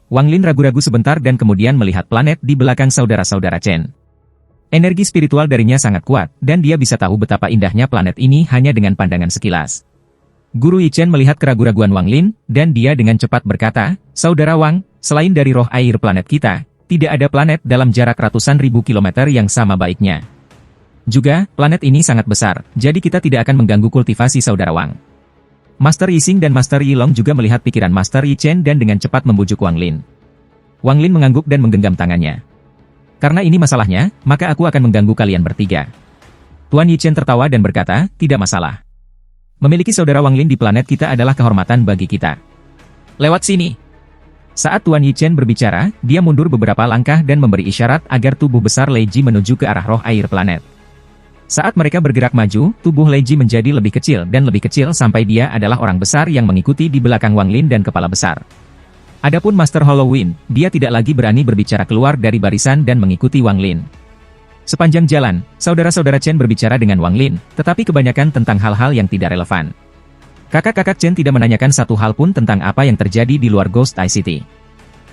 Wang Lin ragu-ragu sebentar dan kemudian melihat planet di belakang saudara-saudara Chen. Energi spiritual darinya sangat kuat, dan dia bisa tahu betapa indahnya planet ini hanya dengan pandangan sekilas. Guru Yi Chen melihat keraguan-raguan Wang Lin, dan dia dengan cepat berkata, "Saudara Wang, selain dari roh air planet kita, tidak ada planet dalam jarak ratusan ribu kilometer yang sama baiknya. Juga, planet ini sangat besar, jadi kita tidak akan mengganggu kultivasi saudara Wang." Master Yi Xing dan Master Yi Long juga melihat pikiran Master Yi Chen dan dengan cepat membujuk Wang Lin. Wang Lin mengangguk dan menggenggam tangannya. "Karena ini masalahnya, maka aku akan mengganggu kalian bertiga." Tuan Yi Chen tertawa dan berkata, "Tidak masalah. Memiliki saudara Wang Lin di planet kita adalah kehormatan bagi kita. Lewat sini." Saat Tuan Yi Chen berbicara, dia mundur beberapa langkah dan memberi isyarat agar tubuh besar Lei Ji menuju ke arah roh air planet. Saat mereka bergerak maju, tubuh Lei Ji menjadi lebih kecil dan lebih kecil sampai dia adalah orang besar yang mengikuti di belakang Wang Lin dan kepala besar. Adapun Master Halloween, dia tidak lagi berani berbicara keluar dari barisan dan mengikuti Wang Lin. Sepanjang jalan, saudara-saudara Chen berbicara dengan Wang Lin, tetapi kebanyakan tentang hal-hal yang tidak relevan. Kakak-kakak Chen tidak menanyakan satu hal pun tentang apa yang terjadi di luar Ghost Eye City.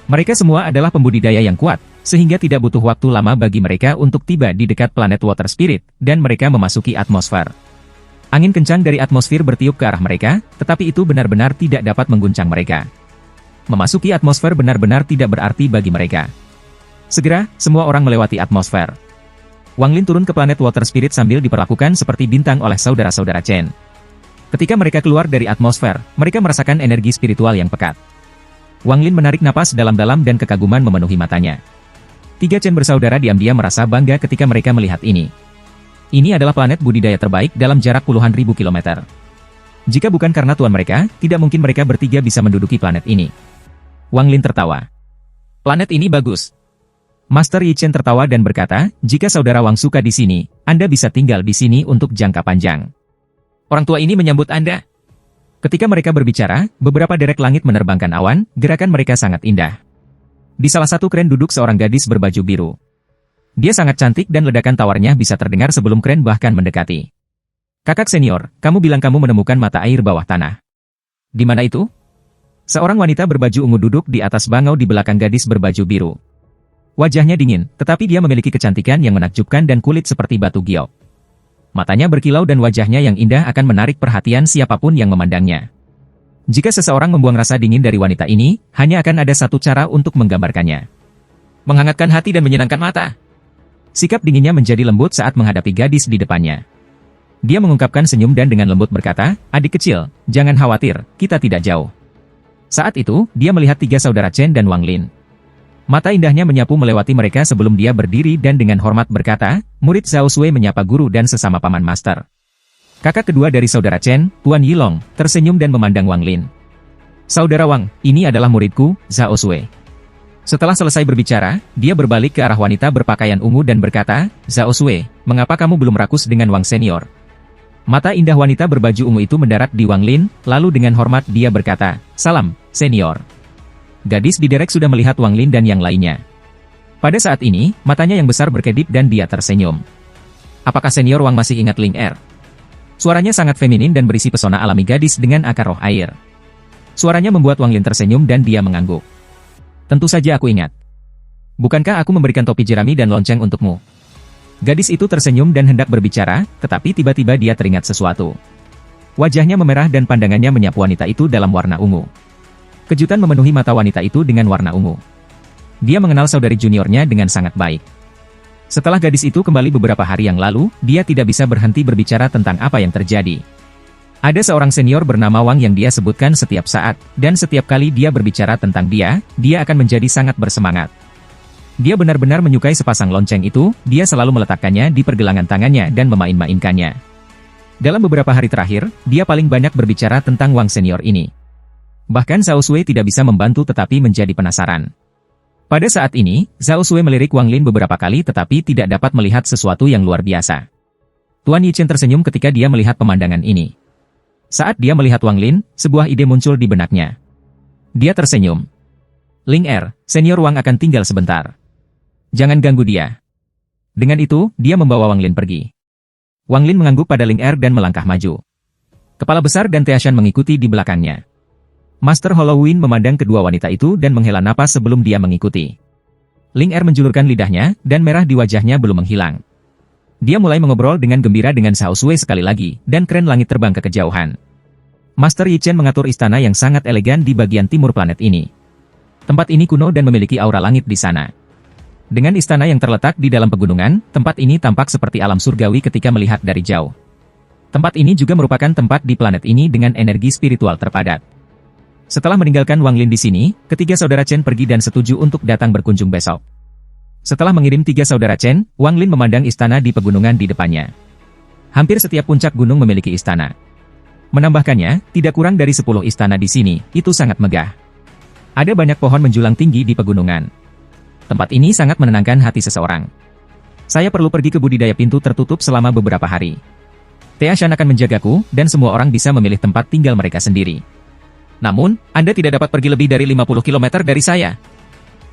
Mereka semua adalah pembudidaya yang kuat, sehingga tidak butuh waktu lama bagi mereka untuk tiba di dekat planet Water Spirit, dan mereka memasuki atmosfer. Angin kencang dari atmosfer bertiup ke arah mereka, tetapi itu benar-benar tidak dapat mengguncang mereka. Memasuki atmosfer benar-benar tidak berarti bagi mereka. Segera, semua orang melewati atmosfer. Wang Lin turun ke planet Water Spirit sambil diperlakukan seperti bintang oleh saudara-saudara Chen. Ketika mereka keluar dari atmosfer, mereka merasakan energi spiritual yang pekat. Wang Lin menarik napas dalam-dalam dan kekaguman memenuhi matanya. Tiga Chen bersaudara diam-diam merasa bangga ketika mereka melihat ini. Ini adalah planet budidaya terbaik dalam jarak puluhan ribu kilometer. Jika bukan karena tuan mereka, tidak mungkin mereka bertiga bisa menduduki planet ini. Wang Lin tertawa. "Planet ini bagus." Master Yi Chen tertawa dan berkata, "Jika saudara Wang suka di sini, Anda bisa tinggal di sini untuk jangka panjang. Orang tua ini menyambut Anda." Ketika mereka berbicara, beberapa derek langit menerbangkan awan, gerakan mereka sangat indah. Di salah satu kren duduk seorang gadis berbaju biru. Dia sangat cantik dan ledakan tawarnya bisa terdengar sebelum kren bahkan mendekati. "Kakak senior, kamu bilang kamu menemukan mata air bawah tanah. Di mana itu?" Seorang wanita berbaju ungu duduk di atas bangau di belakang gadis berbaju biru. Wajahnya dingin, tetapi dia memiliki kecantikan yang menakjubkan dan kulit seperti batu giok. Matanya berkilau dan wajahnya yang indah akan menarik perhatian siapapun yang memandangnya. Jika seseorang membuang rasa dingin dari wanita ini, hanya akan ada satu cara untuk menggambarkannya. Menghangatkan hati dan menyenangkan mata. Sikap dinginnya menjadi lembut saat menghadapi gadis di depannya. Dia mengungkapkan senyum dan dengan lembut berkata, "Adik kecil, jangan khawatir, kita tidak jauh." Saat itu, dia melihat tiga saudara Chen dan Wang Lin. Mata indahnya menyapu melewati mereka sebelum dia berdiri dan dengan hormat berkata, "Murid Zhao Sui menyapa guru dan sesama paman master." Kakak kedua dari saudara Chen, Tuan Yi Long, tersenyum dan memandang Wang Lin. "Saudara Wang, ini adalah muridku, Zhao Sui." Setelah selesai berbicara, dia berbalik ke arah wanita berpakaian ungu dan berkata, "Zhao Sui, mengapa kamu belum rakus dengan Wang senior?" Mata indah wanita berbaju ungu itu mendarat di Wang Lin, lalu dengan hormat dia berkata, "Salam, senior." Gadis di derek sudah melihat Wang Lin dan yang lainnya. Pada saat ini, matanya yang besar berkedip dan dia tersenyum. "Apakah senior Wang masih ingat Ling Er?" Suaranya sangat feminin dan berisi pesona alami gadis dengan akar roh air. Suaranya membuat Wang Lin tersenyum dan dia mengangguk. "Tentu saja aku ingat. Bukankah aku memberikan topi jerami dan lonceng untukmu?" Gadis itu tersenyum dan hendak berbicara, tetapi tiba-tiba dia teringat sesuatu. Wajahnya memerah dan pandangannya menyapu wanita itu dalam warna ungu. Kejutan memenuhi mata wanita itu dengan warna ungu. Dia mengenal saudari juniornya dengan sangat baik. Setelah gadis itu kembali beberapa hari yang lalu, dia tidak bisa berhenti berbicara tentang apa yang terjadi. Ada seorang senior bernama Wang yang dia sebutkan setiap saat, dan setiap kali dia berbicara tentang dia akan menjadi sangat bersemangat. Dia benar-benar menyukai sepasang lonceng itu, dia selalu meletakkannya di pergelangan tangannya dan memain-mainkannya. Dalam beberapa hari terakhir, dia paling banyak berbicara tentang Wang senior ini. Bahkan Zhao Sui tidak bisa membantu tetapi menjadi penasaran. Pada saat ini, Zhao Sui melirik Wang Lin beberapa kali tetapi tidak dapat melihat sesuatu yang luar biasa. Tuan Yi Chen tersenyum ketika dia melihat pemandangan ini. Saat dia melihat Wang Lin, sebuah ide muncul di benaknya. Dia tersenyum. "Ling Er, senior Wang akan tinggal sebentar. Jangan ganggu dia." Dengan itu, dia membawa Wang Lin pergi. Wang Lin mengangguk pada Ling Er dan melangkah maju. Kepala besar dan Tiashan mengikuti di belakangnya. Master Halloween memandang kedua wanita itu dan menghela napas sebelum dia mengikuti. Ling Er menjulurkan lidahnya, dan merah di wajahnya belum menghilang. Dia mulai mengobrol dengan gembira dengan Xiao Sui sekali lagi, dan keren langit terbang ke kejauhan. Master Yi Chen mengatur istana yang sangat elegan di bagian timur planet ini. Tempat ini kuno dan memiliki aura langit di sana. Dengan istana yang terletak di dalam pegunungan, tempat ini tampak seperti alam surgawi ketika melihat dari jauh. Tempat ini juga merupakan tempat di planet ini dengan energi spiritual terpadat. Setelah meninggalkan Wang Lin di sini, ketiga saudara Chen pergi dan setuju untuk datang berkunjung besok. Setelah mengirim tiga saudara Chen, Wang Lin memandang istana di pegunungan di depannya. Hampir setiap puncak gunung memiliki istana. Menambahkannya, tidak kurang dari 10 istana di sini, itu sangat megah. Ada banyak pohon menjulang tinggi di pegunungan. Tempat ini sangat menenangkan hati seseorang. Saya perlu pergi ke budidaya pintu tertutup selama beberapa hari. Tia Shan akan menjagaku, dan semua orang bisa memilih tempat tinggal mereka sendiri. Namun, Anda tidak dapat pergi lebih dari 50 km dari saya.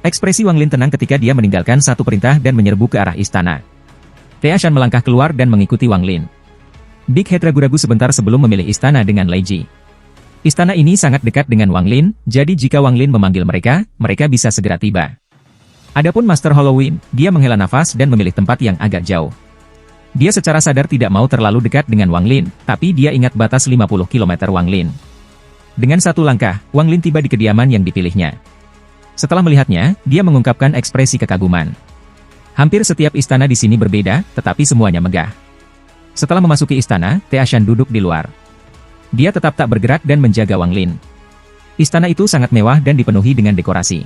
Ekspresi Wang Lin tenang ketika dia meninggalkan satu perintah dan menyerbu ke arah istana. Tia Shan melangkah keluar dan mengikuti Wang Lin. Big Head ragu-ragu sebentar sebelum memilih istana dengan Lei Ji. Istana ini sangat dekat dengan Wang Lin, jadi jika Wang Lin memanggil mereka, mereka bisa segera tiba. Adapun Master Halloween, dia menghela nafas dan memilih tempat yang agak jauh. Dia secara sadar tidak mau terlalu dekat dengan Wang Lin, tapi dia ingat batas 50 km Wang Lin. Dengan satu langkah, Wang Lin tiba di kediaman yang dipilihnya. Setelah melihatnya, dia mengungkapkan ekspresi kekaguman. Hampir setiap istana di sini berbeda, tetapi semuanya megah. Setelah memasuki istana, Tia Shan duduk di luar. Dia tetap tak bergerak dan menjaga Wang Lin. Istana itu sangat mewah dan dipenuhi dengan dekorasi.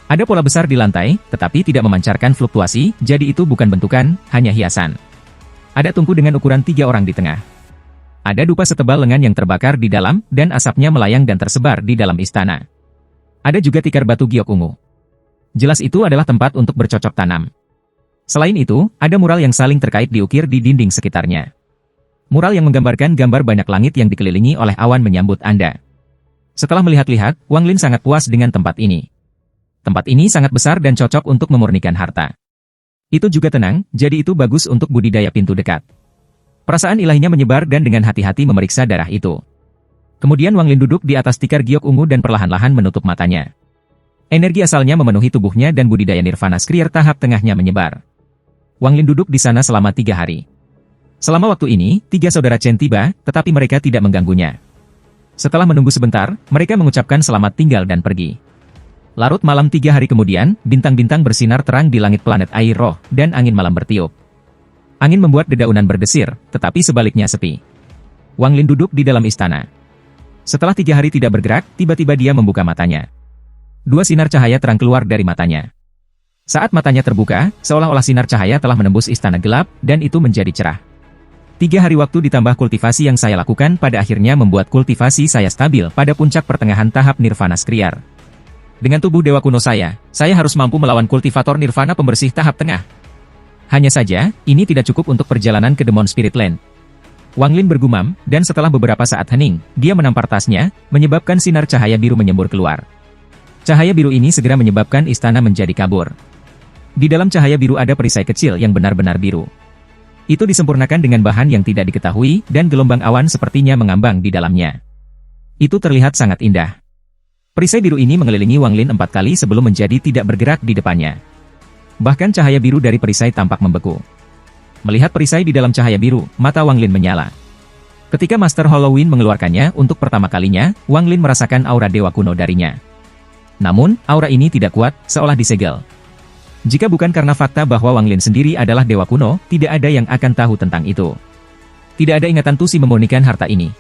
Ada pola besar di lantai, tetapi tidak memancarkan fluktuasi, jadi itu bukan bentukan, hanya hiasan. Ada tungku dengan ukuran 3 orang di tengah. Ada dupa setebal lengan yang terbakar di dalam, dan asapnya melayang dan tersebar di dalam istana. Ada juga tikar batu giok ungu. Jelas itu adalah tempat untuk bercocok tanam. Selain itu, ada mural yang saling terkait diukir di dinding sekitarnya. Mural yang menggambarkan gambar banyak langit yang dikelilingi oleh awan menyambut Anda. Setelah melihat-lihat, Wang Lin sangat puas dengan tempat ini. Tempat ini sangat besar dan cocok untuk memurnikan harta. Itu juga tenang, jadi itu bagus untuk budidaya pintu dekat. Perasaan ilahinya menyebar dan dengan hati-hati memeriksa darah itu. Kemudian Wang Lin duduk di atas tikar giok ungu dan perlahan-lahan menutup matanya. Energi asalnya memenuhi tubuhnya dan budidaya nirvana skrier tahap tengahnya menyebar. Wang Lin duduk di sana selama 3 hari. Selama waktu ini, 3 saudara Chen tiba, tetapi mereka tidak mengganggunya. Setelah menunggu sebentar, mereka mengucapkan selamat tinggal dan pergi. Larut malam 3 hari kemudian, bintang-bintang bersinar terang di langit planet air roh, dan angin malam bertiup. Angin membuat dedaunan berdesir, tetapi sebaliknya sepi. Wang Lin duduk di dalam istana. Setelah 3 hari tidak bergerak, tiba-tiba dia membuka matanya. 2 sinar cahaya terang keluar dari matanya. Saat matanya terbuka, seolah-olah sinar cahaya telah menembus istana gelap, dan itu menjadi cerah. 3 hari waktu ditambah kultivasi yang saya lakukan pada akhirnya membuat kultivasi saya stabil pada puncak pertengahan tahap nirvana skriar. Dengan tubuh dewa kuno saya harus mampu melawan kultivator nirvana pembersih tahap tengah. Hanya saja, ini tidak cukup untuk perjalanan ke Demon Spirit Land. Wang Lin bergumam, dan setelah beberapa saat hening, dia menampar tasnya, menyebabkan sinar cahaya biru menyembur keluar. Cahaya biru ini segera menyebabkan istana menjadi kabur. Di dalam cahaya biru ada perisai kecil yang benar-benar biru. Itu disempurnakan dengan bahan yang tidak diketahui, dan gelombang awan sepertinya mengambang di dalamnya. Itu terlihat sangat indah. Perisai biru ini mengelilingi Wang Lin 4 kali sebelum menjadi tidak bergerak di depannya. Bahkan cahaya biru dari perisai tampak membeku. Melihat perisai di dalam cahaya biru, mata Wang Lin menyala. Ketika Master Halloween mengeluarkannya untuk pertama kalinya, Wang Lin merasakan aura dewa kuno darinya. Namun, aura ini tidak kuat, seolah disegel. Jika bukan karena fakta bahwa Wang Lin sendiri adalah dewa kuno, tidak ada yang akan tahu tentang itu. Tidak ada ingatan Tusi memurnikan harta ini.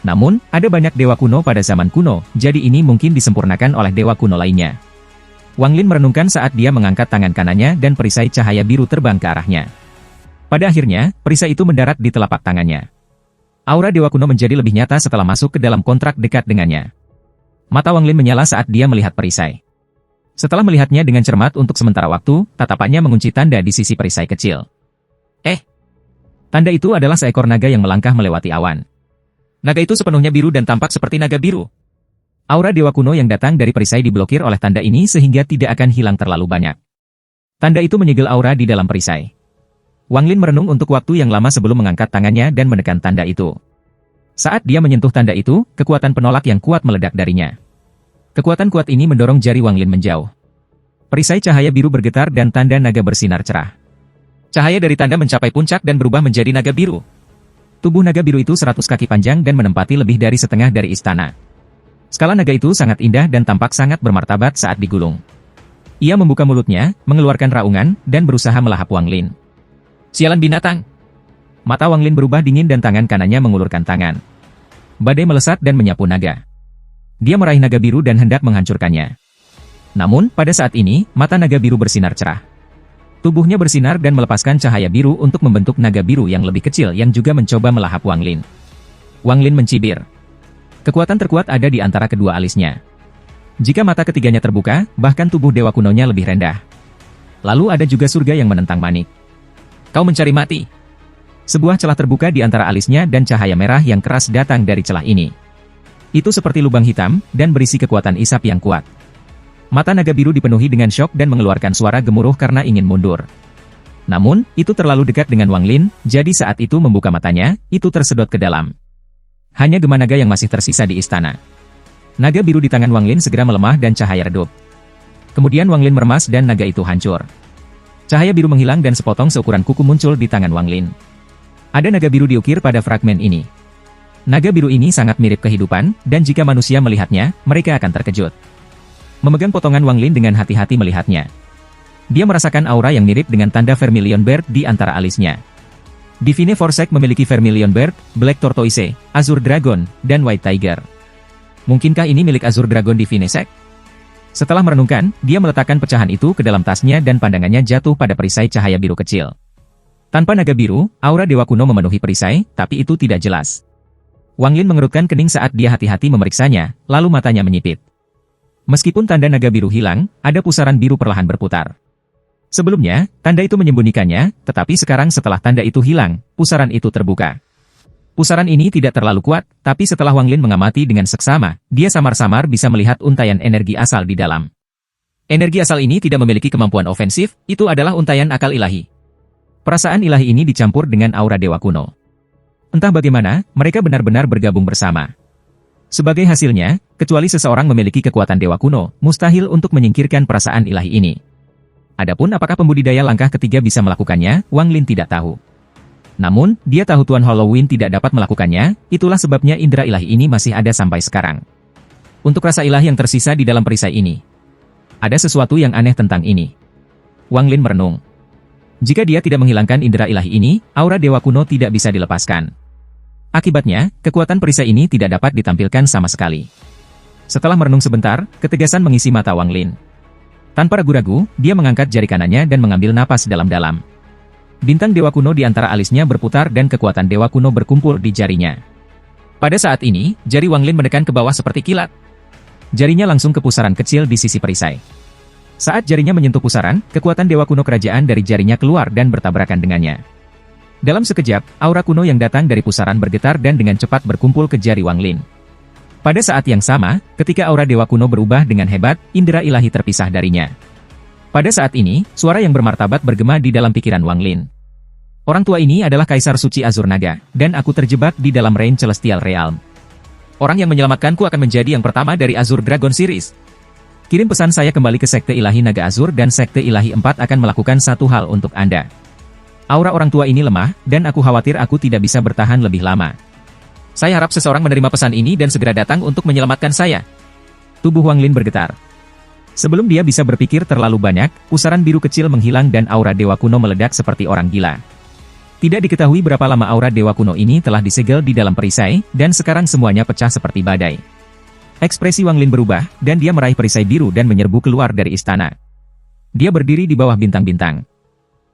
Namun, ada banyak dewa kuno pada zaman kuno, jadi ini mungkin disempurnakan oleh dewa kuno lainnya. Wang Lin merenungkan saat dia mengangkat tangan kanannya dan perisai cahaya biru terbang ke arahnya. Pada akhirnya, perisai itu mendarat di telapak tangannya. Aura dewa kuno menjadi lebih nyata setelah masuk ke dalam kontrak dekat dengannya. Mata Wang Lin menyala saat dia melihat perisai. Setelah melihatnya dengan cermat untuk sementara waktu, tatapannya mengunci tanda di sisi perisai kecil. Tanda itu adalah seekor naga yang melangkah melewati awan. Naga itu sepenuhnya biru dan tampak seperti naga biru. Aura dewa kuno yang datang dari perisai diblokir oleh tanda ini sehingga tidak akan hilang terlalu banyak. Tanda itu menyegel aura di dalam perisai. Wang Lin merenung untuk waktu yang lama sebelum mengangkat tangannya dan menekan tanda itu. Saat dia menyentuh tanda itu, kekuatan penolak yang kuat meledak darinya. Kekuatan kuat ini mendorong jari Wang Lin menjauh. Perisai cahaya biru bergetar dan tanda naga bersinar cerah. Cahaya dari tanda mencapai puncak dan berubah menjadi naga biru. Tubuh naga biru itu 100 kaki panjang dan menempati lebih dari setengah dari istana. Skala naga itu sangat indah dan tampak sangat bermartabat saat digulung. Ia membuka mulutnya, mengeluarkan raungan, dan berusaha melahap Wang Lin. Sialan binatang! Mata Wang Lin berubah dingin dan tangan kanannya mengulurkan tangan. Badai melesat dan menyapu naga. Dia meraih naga biru dan hendak menghancurkannya. Namun, pada saat ini, mata naga biru bersinar cerah. Tubuhnya bersinar dan melepaskan cahaya biru untuk membentuk naga biru yang lebih kecil yang juga mencoba melahap Wang Lin. Wang Lin mencibir. Kekuatan terkuat ada di antara kedua alisnya. Jika mata ketiganya terbuka, bahkan tubuh dewa kunonya lebih rendah. Lalu ada juga surga yang menentang manik. Kau mencari mati. Sebuah celah terbuka di antara alisnya dan cahaya merah yang keras datang dari celah ini. Itu seperti lubang hitam, dan berisi kekuatan isap yang kuat. Mata naga biru dipenuhi dengan syok dan mengeluarkan suara gemuruh karena ingin mundur. Namun, itu terlalu dekat dengan Wang Lin, jadi saat itu membuka matanya, itu tersedot ke dalam. Hanya gema naga yang masih tersisa di istana. Naga biru di tangan Wang Lin segera melemah dan cahaya redup. Kemudian Wang Lin meremas dan naga itu hancur. Cahaya biru menghilang dan sepotong seukuran kuku muncul di tangan Wang Lin. Ada naga biru diukir pada fragmen ini. Naga biru ini sangat mirip kehidupan, dan jika manusia melihatnya, mereka akan terkejut. Memegang potongan Wang Lin dengan hati-hati melihatnya. Dia merasakan aura yang mirip dengan tanda Vermilion Bird di antara alisnya. Divine Forsake memiliki Vermilion Bird, Black Tortoise, Azure Dragon, dan White Tiger. Mungkinkah ini milik Azure Dragon Divine Sect? Setelah merenungkan, dia meletakkan pecahan itu ke dalam tasnya dan pandangannya jatuh pada perisai cahaya biru kecil. Tanpa naga biru, aura dewa kuno memenuhi perisai, tapi itu tidak jelas. Wang Lin mengerutkan kening saat dia hati-hati memeriksanya, lalu matanya menyipit. Meskipun tanda naga biru hilang, ada pusaran biru perlahan berputar. Sebelumnya, tanda itu menyembunyikannya, tetapi sekarang setelah tanda itu hilang, pusaran itu terbuka. Pusaran ini tidak terlalu kuat, tapi setelah Wang Lin mengamati dengan seksama, dia samar-samar bisa melihat untaian energi asal di dalam. Energi asal ini tidak memiliki kemampuan ofensif, itu adalah untaian akal ilahi. Perasaan ilahi ini dicampur dengan aura dewa kuno. Entah bagaimana, mereka benar-benar bergabung bersama. Sebagai hasilnya, kecuali seseorang memiliki kekuatan dewa kuno, mustahil untuk menyingkirkan perasaan ilahi ini. Adapun apakah pembudidaya langkah ketiga bisa melakukannya, Wang Lin tidak tahu. Namun, dia tahu Tuan Halloween tidak dapat melakukannya, itulah sebabnya indera ilahi ini masih ada sampai sekarang. Untuk rasa ilahi yang tersisa di dalam perisai ini. Ada sesuatu yang aneh tentang ini. Wang Lin merenung. Jika dia tidak menghilangkan indera ilahi ini, aura dewa kuno tidak bisa dilepaskan. Akibatnya, kekuatan perisai ini tidak dapat ditampilkan sama sekali. Setelah merenung sebentar, ketegasan mengisi mata Wang Lin. Tanpa ragu-ragu, dia mengangkat jari kanannya dan mengambil napas dalam-dalam. Bintang dewa kuno di antara alisnya berputar dan kekuatan dewa kuno berkumpul di jarinya. Pada saat ini, jari Wang Lin mendekat ke bawah seperti kilat. Jarinya langsung ke pusaran kecil di sisi perisai. Saat jarinya menyentuh pusaran, kekuatan dewa kuno kerajaan dari jarinya keluar dan bertabrakan dengannya. Dalam sekejap, aura kuno yang datang dari pusaran bergetar dan dengan cepat berkumpul ke jari Wang Lin. Pada saat yang sama, ketika aura dewa kuno berubah dengan hebat, indera ilahi terpisah darinya. Pada saat ini, suara yang bermartabat bergema di dalam pikiran Wang Lin. Orang tua ini adalah Kaisar Suci Azure Naga, dan aku terjebak di dalam Rain Celestial Realm. Orang yang menyelamatkanku akan menjadi yang pertama dari Azure Dragon Series. Kirim pesan saya kembali ke Sekte Ilahi Naga Azur dan Sekte Ilahi 4 akan melakukan satu hal untuk Anda. Aura orang tua ini lemah, dan aku khawatir aku tidak bisa bertahan lebih lama. Saya harap seseorang menerima pesan ini dan segera datang untuk menyelamatkan saya. Tubuh Wang Lin bergetar. Sebelum dia bisa berpikir terlalu banyak, pusaran biru kecil menghilang dan aura dewa kuno meledak seperti orang gila. Tidak diketahui berapa lama aura dewa kuno ini telah disegel di dalam perisai, dan sekarang semuanya pecah seperti badai. Ekspresi Wang Lin berubah, dan dia meraih perisai biru dan menyerbu keluar dari istana. Dia berdiri di bawah bintang-bintang.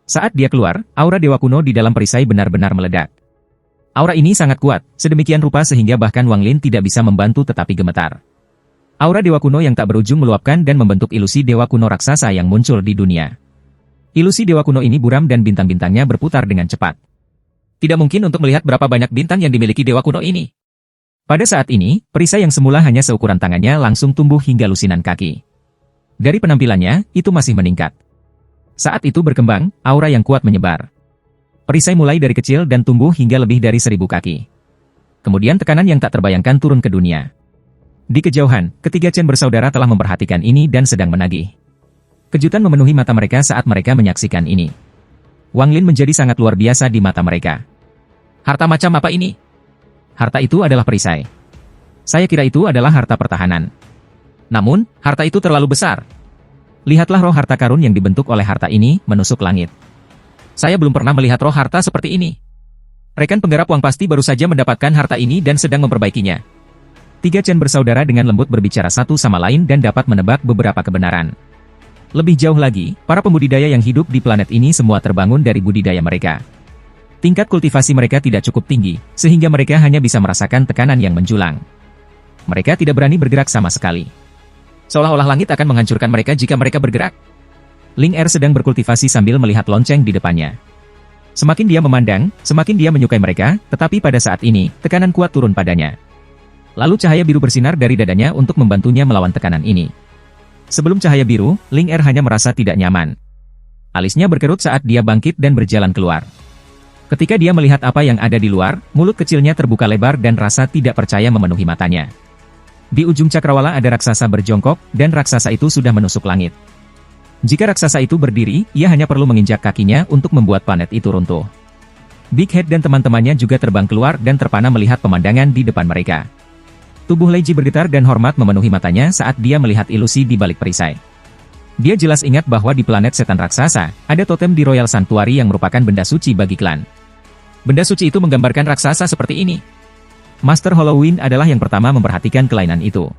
Saat dia keluar, aura dewa kuno di dalam perisai benar-benar meledak. Aura ini sangat kuat, sedemikian rupa sehingga bahkan Wang Lin tidak bisa membantu tetapi gemetar. Aura dewa kuno yang tak berujung meluapkan dan membentuk ilusi dewa kuno raksasa yang muncul di dunia. Ilusi dewa kuno ini buram dan bintang-bintangnya berputar dengan cepat. Tidak mungkin untuk melihat berapa banyak bintang yang dimiliki dewa kuno ini. Pada saat ini, perisai yang semula hanya seukuran tangannya langsung tumbuh hingga lusinan kaki. Dari penampilannya, itu masih meningkat. Saat itu berkembang, aura yang kuat menyebar. Perisai mulai dari kecil dan tumbuh hingga lebih dari 1000 kaki. Kemudian tekanan yang tak terbayangkan turun ke dunia. Di kejauhan, ketiga Chen bersaudara telah memperhatikan ini dan sedang menagih. Kejutan memenuhi mata mereka saat mereka menyaksikan ini. Wang Lin menjadi sangat luar biasa di mata mereka. Harta macam apa ini? Harta itu adalah perisai. Saya kira itu adalah harta pertahanan. Namun, harta itu terlalu besar. Lihatlah roh harta karun yang dibentuk oleh harta ini menusuk langit. Saya belum pernah melihat roh harta seperti ini. Rekan penggarap uang pasti baru saja mendapatkan harta ini dan sedang memperbaikinya. Tiga Chen bersaudara dengan lembut berbicara satu sama lain dan dapat menebak beberapa kebenaran. Lebih jauh lagi, para pembudidaya yang hidup di planet ini semua terbangun dari budidaya mereka. Tingkat kultivasi mereka tidak cukup tinggi, sehingga mereka hanya bisa merasakan tekanan yang menjulang. Mereka tidak berani bergerak sama sekali. Seolah-olah langit akan menghancurkan mereka jika mereka bergerak. Ling Er sedang berkultivasi sambil melihat lonceng di depannya. Semakin dia memandang, semakin dia menyukai mereka, tetapi pada saat ini, tekanan kuat turun padanya. Lalu cahaya biru bersinar dari dadanya untuk membantunya melawan tekanan ini. Sebelum cahaya biru, Ling Er hanya merasa tidak nyaman. Alisnya berkerut saat dia bangkit dan berjalan keluar. Ketika dia melihat apa yang ada di luar, mulut kecilnya terbuka lebar dan rasa tidak percaya memenuhi matanya. Di ujung cakrawala ada raksasa berjongkok, dan raksasa itu sudah menusuk langit. Jika raksasa itu berdiri, ia hanya perlu menginjak kakinya untuk membuat planet itu runtuh. Big Head dan teman-temannya juga terbang keluar dan terpana melihat pemandangan di depan mereka. Tubuh Lei Ji bergetar dan hormat memenuhi matanya saat dia melihat ilusi di balik perisai. Dia jelas ingat bahwa di planet setan raksasa, ada totem di Royal Sanctuary yang merupakan benda suci bagi klan. Benda suci itu menggambarkan raksasa seperti ini. Master Halloween adalah yang pertama memperhatikan kelainan itu.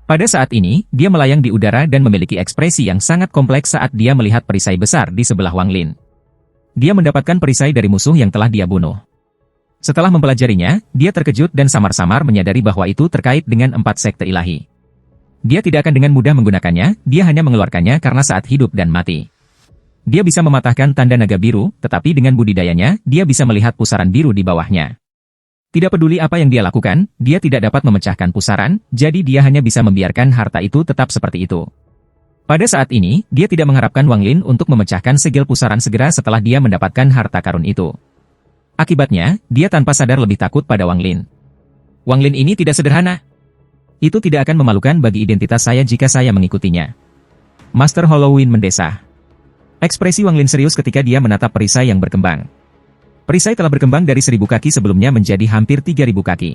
Pada saat ini, dia melayang di udara dan memiliki ekspresi yang sangat kompleks saat dia melihat perisai besar di sebelah Wang Lin. Dia mendapatkan perisai dari musuh yang telah dia bunuh. Setelah mempelajarinya, dia terkejut dan samar-samar menyadari bahwa itu terkait dengan 4 sekte ilahi. Dia tidak akan dengan mudah menggunakannya, dia hanya mengeluarkannya karena saat hidup dan mati. Dia bisa mematahkan tanda naga biru, tetapi dengan budidayanya, dia bisa melihat pusaran biru di bawahnya. Tidak peduli apa yang dia lakukan, dia tidak dapat memecahkan pusaran, jadi dia hanya bisa membiarkan harta itu tetap seperti itu. Pada saat ini, dia tidak mengharapkan Wang Lin untuk memecahkan segel pusaran segera setelah dia mendapatkan harta karun itu. Akibatnya, dia tanpa sadar lebih takut pada Wang Lin. Wang Lin ini tidak sederhana. Itu tidak akan memalukan bagi identitas saya jika saya mengikutinya. Master Halloween mendesah. Ekspresi Wang Lin serius ketika dia menatap perisai yang berkembang. Perisai telah berkembang dari 1000 kaki sebelumnya menjadi hampir 3000 kaki.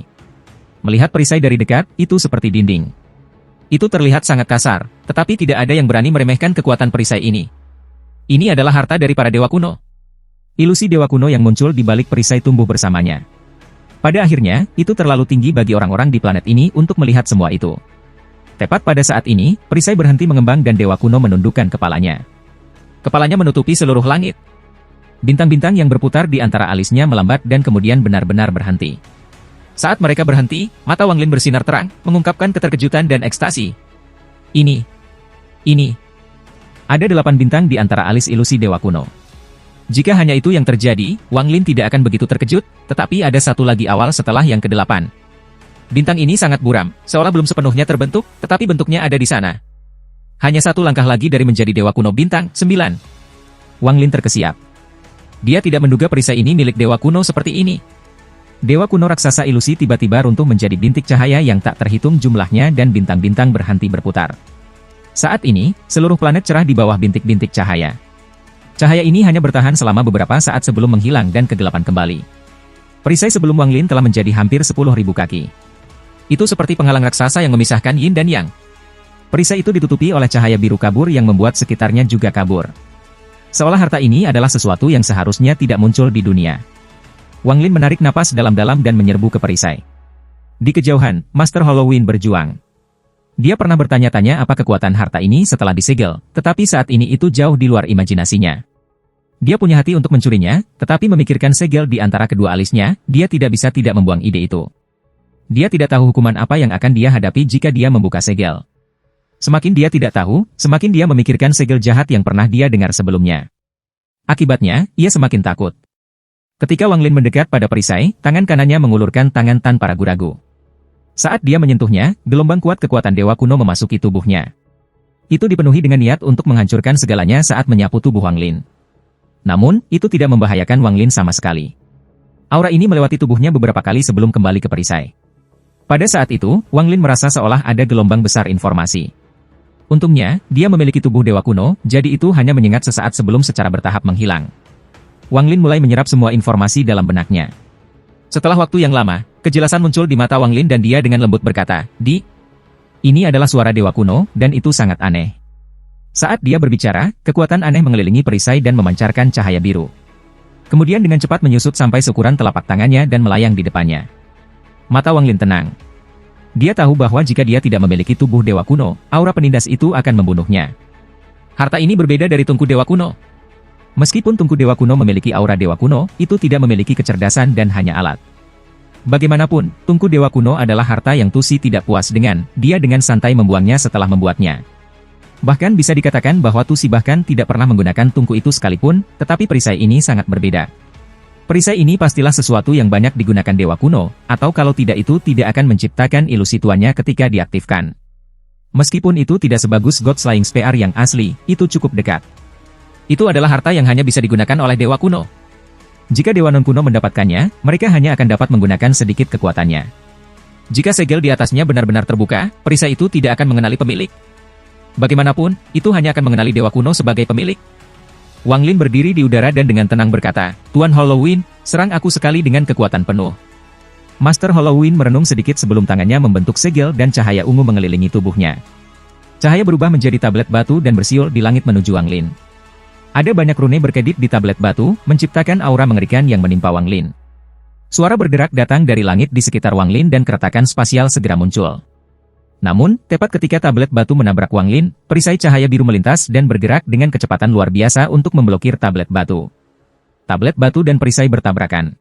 Melihat perisai dari dekat, itu seperti dinding. Itu terlihat sangat kasar, tetapi tidak ada yang berani meremehkan kekuatan perisai ini. Ini adalah harta dari para dewa kuno. Ilusi dewa kuno yang muncul di balik perisai tumbuh bersamanya. Pada akhirnya, itu terlalu tinggi bagi orang-orang di planet ini untuk melihat semua itu. Tepat pada saat ini, perisai berhenti mengembang dan dewa kuno menundukkan kepalanya. Kepalanya menutupi seluruh langit. Bintang-bintang yang berputar di antara alisnya melambat dan kemudian benar-benar berhenti. Saat mereka berhenti, mata Wang Lin bersinar terang, mengungkapkan keterkejutan dan ekstasi. Ini. Ada 8 bintang di antara alis ilusi dewa kuno. Jika hanya itu yang terjadi, Wang Lin tidak akan begitu terkejut, tetapi ada satu lagi awal setelah yang ke-8. Bintang ini sangat buram, seolah belum sepenuhnya terbentuk, tetapi bentuknya ada di sana. Hanya satu langkah lagi dari menjadi dewa kuno bintang 9. Wang Lin terkesiap. Dia tidak menduga perisai ini milik dewa kuno seperti ini. Dewa kuno raksasa ilusi tiba-tiba runtuh menjadi bintik cahaya yang tak terhitung jumlahnya dan bintang-bintang berhenti berputar. Saat ini, seluruh planet cerah di bawah bintik-bintik cahaya. Cahaya ini hanya bertahan selama beberapa saat sebelum menghilang dan kegelapan kembali. Perisai sebelum Wang Lin telah menjadi hampir 10.000 kaki. Itu seperti penghalang raksasa yang memisahkan Yin dan Yang. Perisai itu ditutupi oleh cahaya biru kabur yang membuat sekitarnya juga kabur. Seolah harta ini adalah sesuatu yang seharusnya tidak muncul di dunia. Wang Lin menarik napas dalam-dalam dan menyerbu ke perisai. Di kejauhan, Master Halloween berjuang. Dia pernah bertanya-tanya apa kekuatan harta ini setelah disegel, tetapi saat ini itu jauh di luar imajinasinya. Dia punya hati untuk mencurinya, tetapi memikirkan segel di antara kedua alisnya, dia tidak bisa tidak membuang ide itu. Dia tidak tahu hukuman apa yang akan dia hadapi jika dia membuka segel. Semakin dia tidak tahu, semakin dia memikirkan segel jahat yang pernah dia dengar sebelumnya. Akibatnya, ia semakin takut. Ketika Wang Lin mendekat pada perisai, tangan kanannya mengulurkan tangan tanpa ragu-ragu. Saat dia menyentuhnya, gelombang kuat kekuatan dewa kuno memasuki tubuhnya. Itu dipenuhi dengan niat untuk menghancurkan segalanya saat menyapu tubuh Wang Lin. Namun, itu tidak membahayakan Wang Lin sama sekali. Aura ini melewati tubuhnya beberapa kali sebelum kembali ke perisai. Pada saat itu, Wang Lin merasa seolah ada gelombang besar informasi. Untungnya, dia memiliki tubuh dewa kuno, jadi itu hanya menyengat sesaat sebelum secara bertahap menghilang. Wang Lin mulai menyerap semua informasi dalam benaknya. Setelah waktu yang lama, kejelasan muncul di mata Wang Lin dan dia dengan lembut berkata, Ini adalah suara dewa kuno, dan itu sangat aneh. Saat dia berbicara, kekuatan aneh mengelilingi perisai dan memancarkan cahaya biru. Kemudian dengan cepat menyusut sampai seukuran telapak tangannya dan melayang di depannya. Mata Wang Lin tenang. Dia tahu bahwa jika dia tidak memiliki tubuh dewa kuno, aura penindas itu akan membunuhnya. Harta ini berbeda dari tungku dewa kuno. Meskipun tungku dewa kuno memiliki aura dewa kuno, itu tidak memiliki kecerdasan dan hanya alat. Bagaimanapun, tungku dewa kuno adalah harta yang Tusi tidak puas dengan, dia dengan santai membuangnya setelah membuatnya. Bahkan bisa dikatakan bahwa Tusi bahkan tidak pernah menggunakan tungku itu sekalipun, tetapi perisai ini sangat berbeda. Perisai ini pastilah sesuatu yang banyak digunakan dewa kuno, atau kalau tidak itu tidak akan menciptakan ilusi tuannya ketika diaktifkan. Meskipun itu tidak sebagus God Slaying Spear yang asli, itu cukup dekat. Itu adalah harta yang hanya bisa digunakan oleh dewa kuno. Jika dewa non-kuno mendapatkannya, mereka hanya akan dapat menggunakan sedikit kekuatannya. Jika segel di atasnya benar-benar terbuka, perisai itu tidak akan mengenali pemilik. Bagaimanapun, itu hanya akan mengenali dewa kuno sebagai pemilik. Wang Lin berdiri di udara dan dengan tenang berkata, Tuan Halloween, serang aku sekali dengan kekuatan penuh. Master Halloween merenung sedikit sebelum tangannya membentuk segel dan cahaya ungu mengelilingi tubuhnya. Cahaya berubah menjadi tablet batu dan bersiul di langit menuju Wang Lin. Ada banyak rune berkedip di tablet batu, menciptakan aura mengerikan yang menimpa Wang Lin. Suara berderak datang dari langit di sekitar Wang Lin dan keretakan spasial segera muncul. Namun, tepat ketika tablet batu menabrak Wang Lin, perisai cahaya biru melintas dan bergerak dengan kecepatan luar biasa untuk memblokir tablet batu. Tablet batu dan perisai bertabrakan.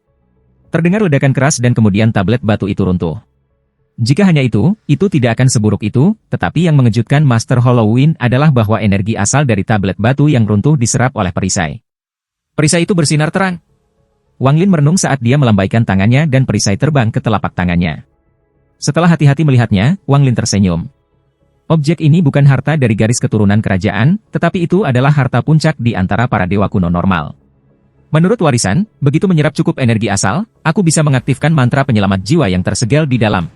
Terdengar ledakan keras dan kemudian tablet batu itu runtuh. Jika hanya itu tidak akan seburuk itu, tetapi yang mengejutkan Master Halloween adalah bahwa energi asal dari tablet batu yang runtuh diserap oleh perisai. Perisai itu bersinar terang. Wang Lin merenung saat dia melambaikan tangannya dan perisai terbang ke telapak tangannya. Setelah hati-hati melihatnya, Wang Lin tersenyum. Objek ini bukan harta dari garis keturunan kerajaan, tetapi itu adalah harta puncak di antara para dewa kuno normal. Menurut warisan, begitu menyerap cukup energi asal, aku bisa mengaktifkan mantra penyelamat jiwa yang tersegel di dalam.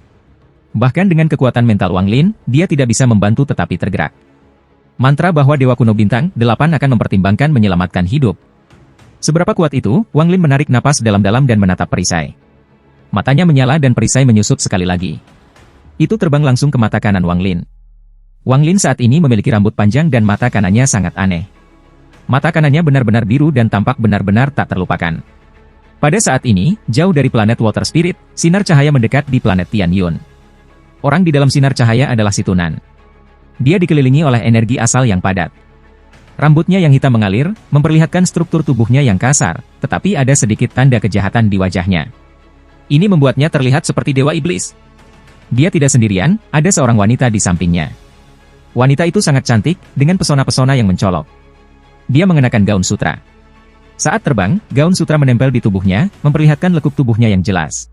Bahkan dengan kekuatan mental Wang Lin, dia tidak bisa membantu tetapi tergerak. Mantra bahwa dewa kuno bintang 8 akan mempertimbangkan menyelamatkan hidup. Seberapa kuat itu, Wang Lin menarik napas dalam-dalam dan menatap perisai. Matanya menyala dan perisai menyusut sekali lagi. Itu terbang langsung ke mata kanan Wang Lin. Wang Lin saat ini memiliki rambut panjang dan mata kanannya sangat aneh. Mata kanannya benar-benar biru dan tampak benar-benar tak terlupakan. Pada saat ini, jauh dari planet Water Spirit, sinar cahaya mendekat di planet Tian Yun. Orang di dalam sinar cahaya adalah Situnan. Dia dikelilingi oleh energi asal yang padat. Rambutnya yang hitam mengalir, memperlihatkan struktur tubuhnya yang kasar, tetapi ada sedikit tanda kejahatan di wajahnya. Ini membuatnya terlihat seperti dewa iblis. Dia tidak sendirian, ada seorang wanita di sampingnya. Wanita itu sangat cantik, dengan pesona-pesona yang mencolok. Dia mengenakan gaun sutra. Saat terbang, gaun sutra menempel di tubuhnya, memperlihatkan lekuk tubuhnya yang jelas.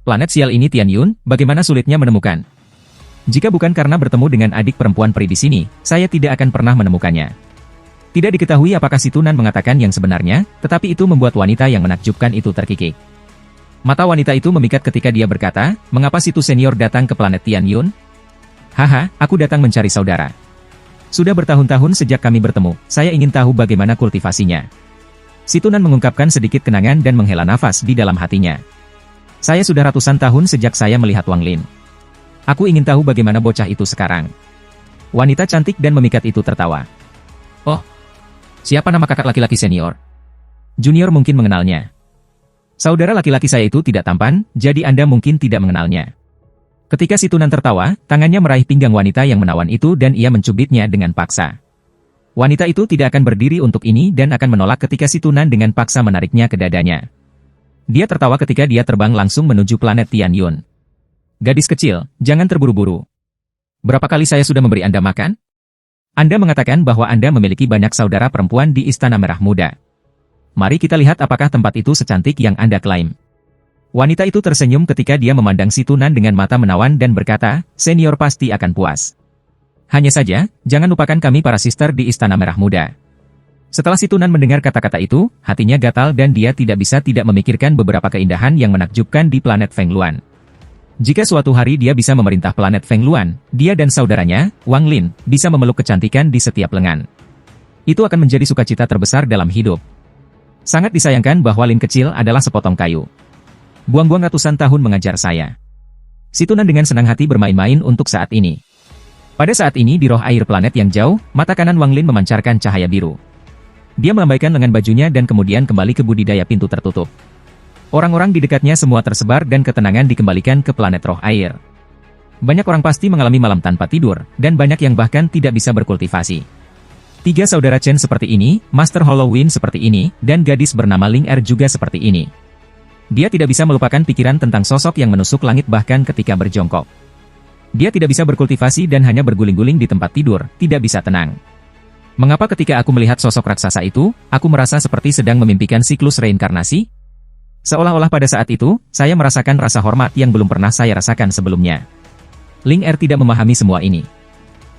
Planet sial ini Tian Yun, bagaimana sulitnya menemukan? Jika bukan karena bertemu dengan adik perempuan peri di sini, saya tidak akan pernah menemukannya. Tidak diketahui apakah Situnan mengatakan yang sebenarnya, tetapi itu membuat wanita yang menakjubkan itu terkikik. Mata wanita itu memikat ketika dia berkata, mengapa Situ Senior datang ke planet Tian Yun? Haha, aku datang mencari saudara. Sudah bertahun-tahun sejak kami bertemu, saya ingin tahu bagaimana kultivasinya. Situnan mengungkapkan sedikit kenangan dan menghela nafas di dalam hatinya. Saya sudah ratusan tahun sejak saya melihat Wang Lin. Aku ingin tahu bagaimana bocah itu sekarang. Wanita cantik dan memikat itu tertawa. Oh, siapa nama kakak laki-laki senior? Junior mungkin mengenalnya. Saudara laki-laki saya itu tidak tampan, jadi Anda mungkin tidak mengenalnya. Ketika Situnan tertawa, tangannya meraih pinggang wanita yang menawan itu dan ia mencubitnya dengan paksa. Wanita itu tidak akan berdiri untuk ini dan akan menolak ketika Situnan dengan paksa menariknya ke dadanya. Dia tertawa ketika dia terbang langsung menuju planet Tian Yun. Gadis kecil, jangan terburu-buru. Berapa kali saya sudah memberi Anda makan? Anda mengatakan bahwa Anda memiliki banyak saudara perempuan di Istana Merah Muda. Mari kita lihat apakah tempat itu secantik yang Anda klaim. Wanita itu tersenyum ketika dia memandang Situnan dengan mata menawan dan berkata, senior pasti akan puas. Hanya saja, jangan lupakan kami para sister di Istana Merah Muda. Setelah si Tunan mendengar kata-kata itu, hatinya gatal dan dia tidak bisa tidak memikirkan beberapa keindahan yang menakjubkan di planet Feng Luan. Jika suatu hari dia bisa memerintah planet Feng Luan, dia dan saudaranya, Wang Lin, bisa memeluk kecantikan di setiap lengan. Itu akan menjadi sukacita terbesar dalam hidup. Sangat disayangkan bahwa Lin kecil adalah sepotong kayu. Buang-buang ratusan tahun mengajar saya. Si Tunan dengan senang hati bermain-main untuk saat ini. Pada saat ini di roh air planet yang jauh, mata kanan Wang Lin memancarkan cahaya biru. Dia melambaikan lengan bajunya dan kemudian kembali ke budidaya pintu tertutup. Orang-orang di dekatnya semua tersebar dan ketenangan dikembalikan ke planet roh air. Banyak orang pasti mengalami malam tanpa tidur, dan banyak yang bahkan tidak bisa berkultivasi. 3 saudara Chen seperti ini, Master Halloween seperti ini, dan gadis bernama Ling Er juga seperti ini. Dia tidak bisa melupakan pikiran tentang sosok yang menusuk langit bahkan ketika berjongkok. Dia tidak bisa berkultivasi dan hanya berguling-guling di tempat tidur, tidak bisa tenang. Mengapa ketika aku melihat sosok raksasa itu, aku merasa seperti sedang memimpikan siklus reinkarnasi? Seolah-olah pada saat itu, saya merasakan rasa hormat yang belum pernah saya rasakan sebelumnya. Ling Er tidak memahami semua ini.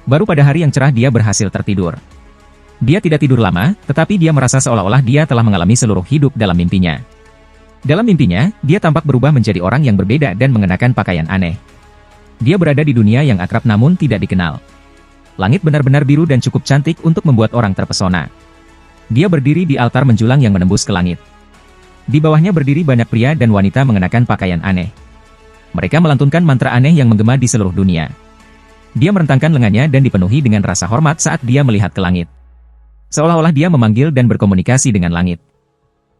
Baru pada hari yang cerah dia berhasil tertidur. Dia tidak tidur lama, tetapi dia merasa seolah-olah dia telah mengalami seluruh hidup dalam mimpinya. Dalam mimpinya, dia tampak berubah menjadi orang yang berbeda dan mengenakan pakaian aneh. Dia berada di dunia yang akrab namun tidak dikenal. Langit benar-benar biru dan cukup cantik untuk membuat orang terpesona. Dia berdiri di altar menjulang yang menembus ke langit. Di bawahnya berdiri banyak pria dan wanita mengenakan pakaian aneh. Mereka melantunkan mantra aneh yang menggema di seluruh dunia. Dia merentangkan lengannya dan dipenuhi dengan rasa hormat saat dia melihat ke langit. Seolah-olah dia memanggil dan berkomunikasi dengan langit.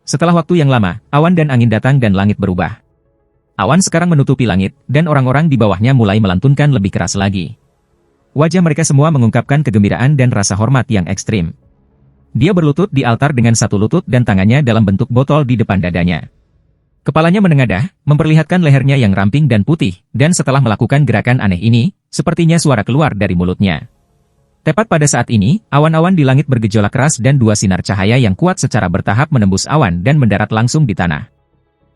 Setelah waktu yang lama, awan dan angin datang dan langit berubah. Awan sekarang menutupi langit, dan orang-orang di bawahnya mulai melantunkan lebih keras lagi. Wajah mereka semua mengungkapkan kegembiraan dan rasa hormat yang ekstrim. Dia berlutut di altar dengan satu lutut dan tangannya dalam bentuk botol di depan dadanya. Kepalanya menengadah, memperlihatkan lehernya yang ramping dan putih, dan setelah melakukan gerakan aneh ini, sepertinya suara keluar dari mulutnya. Tepat pada saat ini, awan-awan di langit bergejolak keras dan 2 sinar cahaya yang kuat secara bertahap menembus awan dan mendarat langsung di tanah.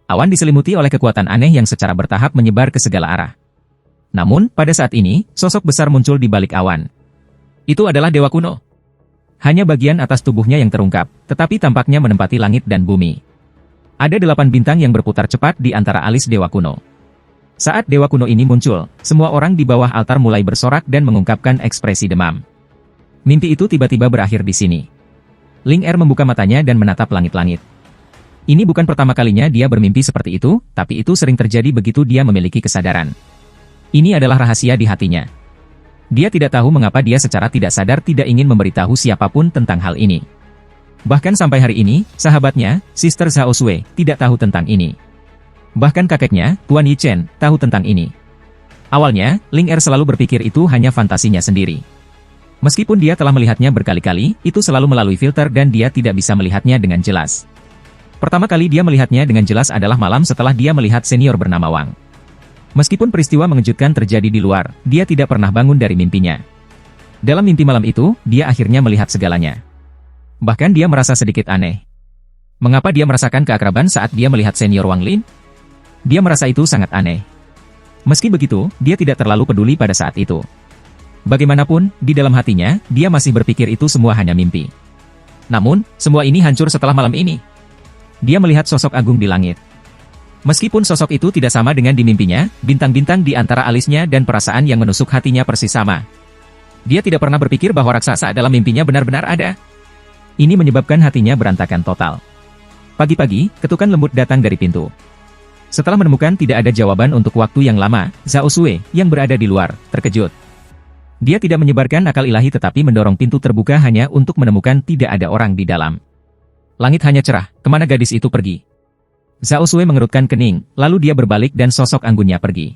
Awan diselimuti oleh kekuatan aneh yang secara bertahap menyebar ke segala arah. Namun, pada saat ini, sosok besar muncul di balik awan. Itu adalah Dewa Kuno. Hanya bagian atas tubuhnya yang terungkap, tetapi tampaknya menempati langit dan bumi. Ada 8 bintang yang berputar cepat di antara alis Dewa Kuno. Saat Dewa Kuno ini muncul, semua orang di bawah altar mulai bersorak dan mengungkapkan ekspresi demam. Mimpi itu tiba-tiba berakhir di sini. Ling Er membuka matanya dan menatap langit-langit. Ini bukan pertama kalinya dia bermimpi seperti itu, tapi itu sering terjadi begitu dia memiliki kesadaran. Ini adalah rahasia di hatinya. Dia tidak tahu mengapa dia secara tidak sadar tidak ingin memberitahu siapapun tentang hal ini. Bahkan sampai hari ini, sahabatnya, Sister Zhao Sui, tidak tahu tentang ini. Bahkan kakeknya, Tuan Yi Chen, tahu tentang ini. Awalnya, Ling Er selalu berpikir itu hanya fantasinya sendiri. Meskipun dia telah melihatnya berkali-kali, itu selalu melalui filter dan dia tidak bisa melihatnya dengan jelas. Pertama kali dia melihatnya dengan jelas adalah malam setelah dia melihat senior bernama Wang. Meskipun peristiwa mengejutkan terjadi di luar, dia tidak pernah bangun dari mimpinya. Dalam mimpi malam itu, dia akhirnya melihat segalanya. Bahkan dia merasa sedikit aneh. Mengapa dia merasakan keakraban saat dia melihat senior Wang Lin? Dia merasa itu sangat aneh. Meski begitu, dia tidak terlalu peduli pada saat itu. Bagaimanapun, di dalam hatinya, dia masih berpikir itu semua hanya mimpi. Namun, semua ini hancur setelah malam ini. Dia melihat sosok agung di langit. Meskipun sosok itu tidak sama dengan di mimpinya, bintang-bintang di antara alisnya dan perasaan yang menusuk hatinya persis sama. Dia tidak pernah berpikir bahwa raksasa dalam mimpinya benar-benar ada. Ini menyebabkan hatinya berantakan total. Pagi-pagi, ketukan lembut datang dari pintu. Setelah menemukan tidak ada jawaban untuk waktu yang lama, Zhao Sui, yang berada di luar, terkejut. Dia tidak menyebarkan akal ilahi tetapi mendorong pintu terbuka hanya untuk menemukan tidak ada orang di dalam. Langit hanya cerah, kemana gadis itu pergi? Zhao Sui mengerutkan kening, lalu dia berbalik dan sosok anggunnya pergi.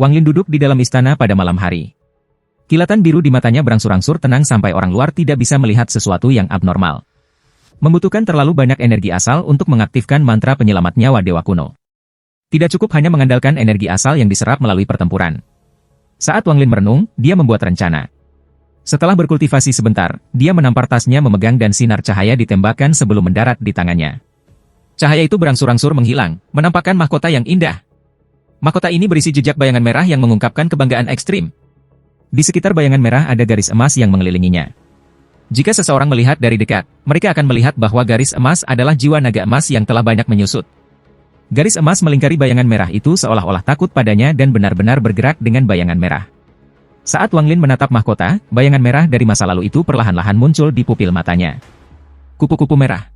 Wang Lin duduk di dalam istana pada malam hari. Kilatan biru di matanya berangsur-angsur tenang sampai orang luar tidak bisa melihat sesuatu yang abnormal. Membutuhkan terlalu banyak energi asal untuk mengaktifkan mantra penyelamat nyawa Dewa Kuno. Tidak cukup hanya mengandalkan energi asal yang diserap melalui pertempuran. Saat Wang Lin merenung, dia membuat rencana. Setelah berkultivasi sebentar, dia menampar tasnya memegang dan sinar cahaya ditembakkan sebelum mendarat di tangannya. Cahaya itu berangsur-angsur menghilang, menampakkan mahkota yang indah. Mahkota ini berisi jejak bayangan merah yang mengungkapkan kebanggaan ekstrim. Di sekitar bayangan merah ada garis emas yang mengelilinginya. Jika seseorang melihat dari dekat, mereka akan melihat bahwa garis emas adalah jiwa naga emas yang telah banyak menyusut. Garis emas melingkari bayangan merah itu seolah-olah takut padanya dan benar-benar bergerak dengan bayangan merah. Saat Wang Lin menatap mahkota, bayangan merah dari masa lalu itu perlahan-lahan muncul di pupil matanya. Kupu-kupu merah.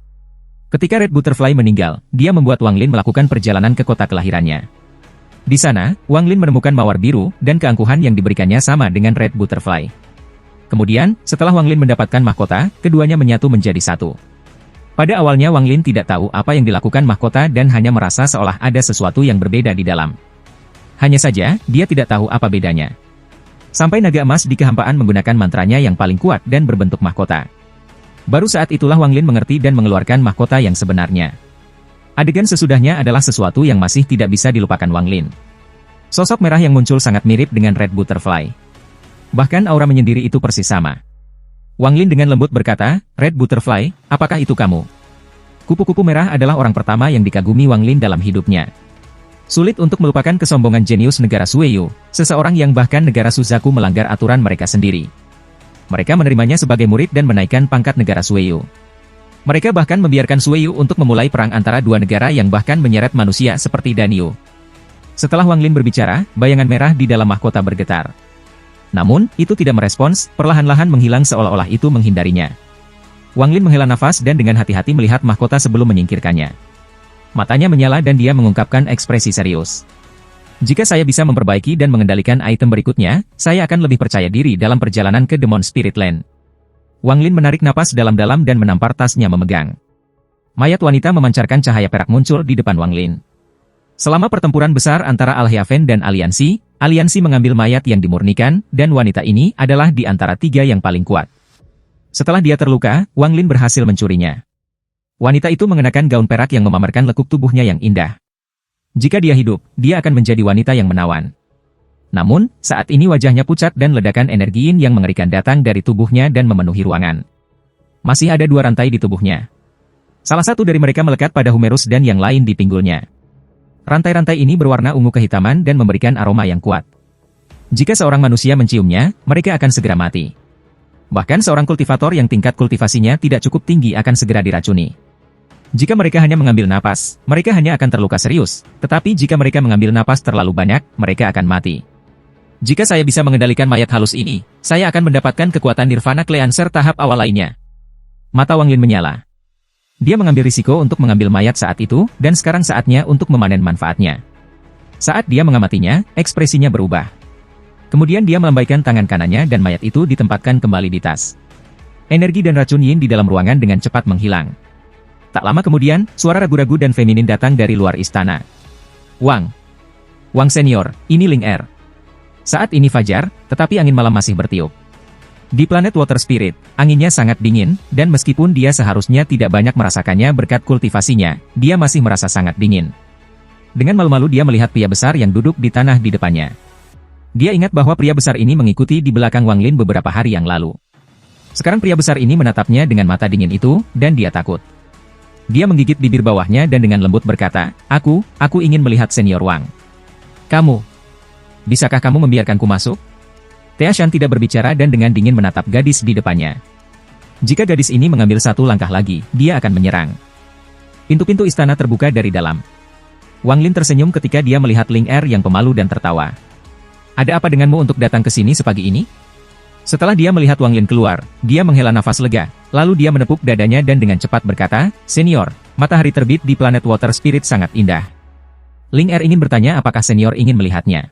Ketika Red Butterfly meninggal, dia membuat Wang Lin melakukan perjalanan ke kota kelahirannya. Di sana, Wang Lin menemukan mawar biru, dan keangkuhan yang diberikannya sama dengan Red Butterfly. Kemudian, setelah Wang Lin mendapatkan mahkota, keduanya menyatu menjadi satu. Pada awalnya Wang Lin tidak tahu apa yang dilakukan mahkota dan hanya merasa seolah ada sesuatu yang berbeda di dalam. Hanya saja, dia tidak tahu apa bedanya. Sampai naga emas di kehampaan menggunakan mantranya yang paling kuat dan berbentuk mahkota. Baru saat itulah Wang Lin mengerti dan mengeluarkan mahkota yang sebenarnya. Adegan sesudahnya adalah sesuatu yang masih tidak bisa dilupakan Wang Lin. Sosok merah yang muncul sangat mirip dengan Red Butterfly. Bahkan aura menyendiri itu persis sama. Wang Lin dengan lembut berkata, "Red Butterfly, apakah itu kamu?" Kupu-kupu merah adalah orang pertama yang dikagumi Wang Lin dalam hidupnya. Sulit untuk melupakan kesombongan jenius negara Sueyu, seseorang yang bahkan negara Suzaku melanggar aturan mereka sendiri. Mereka menerimanya sebagai murid dan menaikkan pangkat negara Sueyu. Mereka bahkan membiarkan Sueyu untuk memulai perang antara dua negara yang bahkan menyeret manusia seperti Danyu. Setelah Wang Lin berbicara, bayangan merah di dalam mahkota bergetar. Namun, itu tidak merespons, perlahan-lahan menghilang seolah-olah itu menghindarinya. Wang Lin menghela nafas dan dengan hati-hati melihat mahkota sebelum menyingkirkannya. Matanya menyala dan dia mengungkapkan ekspresi serius. Jika saya bisa memperbaiki dan mengendalikan item berikutnya, saya akan lebih percaya diri dalam perjalanan ke Demon Spirit Land. Wang Lin menarik napas dalam-dalam dan menampar tasnya memegang. Mayat wanita memancarkan cahaya perak muncul di depan Wang Lin. Selama pertempuran besar antara Al-Heaven dan Aliansi, Aliansi mengambil mayat yang dimurnikan, dan wanita ini adalah di antara tiga yang paling kuat. Setelah dia terluka, Wang Lin berhasil mencurinya. Wanita itu mengenakan gaun perak yang memamerkan lekuk tubuhnya yang indah. Jika dia hidup, dia akan menjadi wanita yang menawan. Namun, saat ini wajahnya pucat dan ledakan energi yin yang mengerikan datang dari tubuhnya dan memenuhi ruangan. Masih ada dua rantai di tubuhnya. Salah satu dari mereka melekat pada humerus dan yang lain di pinggulnya. Rantai-rantai ini berwarna ungu kehitaman dan memberikan aroma yang kuat. Jika seorang manusia menciumnya, mereka akan segera mati. Bahkan seorang kultivator yang tingkat kultivasinya tidak cukup tinggi akan segera diracuni. Jika mereka hanya mengambil napas, mereka hanya akan terluka serius. Tetapi jika mereka mengambil napas terlalu banyak, mereka akan mati. Jika saya bisa mengendalikan mayat halus ini, saya akan mendapatkan kekuatan Nirvana Cleanser tahap awal lainnya. Mata Wang Lin menyala. Dia mengambil risiko untuk mengambil mayat saat itu, dan sekarang saatnya untuk memanen manfaatnya. Saat dia mengamatinya, ekspresinya berubah. Kemudian dia melambaikan tangan kanannya dan mayat itu ditempatkan kembali di tas. Energi dan racun yin di dalam ruangan dengan cepat menghilang. Tak lama kemudian, suara ragu-ragu dan feminin datang dari luar istana. Wang Senior, ini Ling Er. Saat ini fajar, tetapi angin malam masih bertiup. Di planet Water Spirit, anginnya sangat dingin, dan meskipun dia seharusnya tidak banyak merasakannya berkat kultivasinya, dia masih merasa sangat dingin. Dengan malu-malu dia melihat pria besar yang duduk di tanah di depannya. Dia ingat bahwa pria besar ini mengikuti di belakang Wang Lin beberapa hari yang lalu. Sekarang pria besar ini menatapnya dengan mata dingin itu, dan dia takut. Dia menggigit bibir bawahnya dan dengan lembut berkata, Aku ingin melihat Senior Wang. Kamu, bisakah kamu membiarkanku masuk? Teashan tidak berbicara dan dengan dingin menatap gadis di depannya. Jika gadis ini mengambil satu langkah lagi, dia akan menyerang. Pintu-pintu istana terbuka dari dalam. Wang Lin tersenyum ketika dia melihat Ling Er yang pemalu dan tertawa. Ada apa denganmu untuk datang ke sini sepagi ini? Setelah dia melihat Wang Lin keluar, dia menghela nafas lega, lalu dia menepuk dadanya dan dengan cepat berkata, Senior, matahari terbit di planet Water Spirit sangat indah. Ling Er ingin bertanya apakah Senior ingin melihatnya.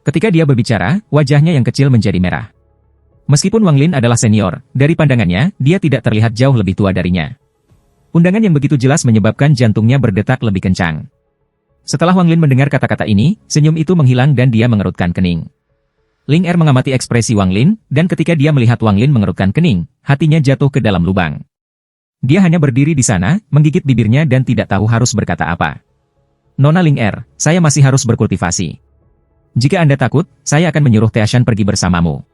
Ketika dia berbicara, wajahnya yang kecil menjadi merah. Meskipun Wang Lin adalah senior, dari pandangannya, dia tidak terlihat jauh lebih tua darinya. Undangan yang begitu jelas menyebabkan jantungnya berdetak lebih kencang. Setelah Wang Lin mendengar kata-kata ini, senyum itu menghilang dan dia mengerutkan kening. Ling Er mengamati ekspresi Wang Lin, dan ketika dia melihat Wang Lin mengerutkan kening, hatinya jatuh ke dalam lubang. Dia hanya berdiri di sana, menggigit bibirnya dan tidak tahu harus berkata apa. Nona Ling Er, saya masih harus berkultivasi. Jika Anda takut, saya akan menyuruh Teashan pergi bersamamu.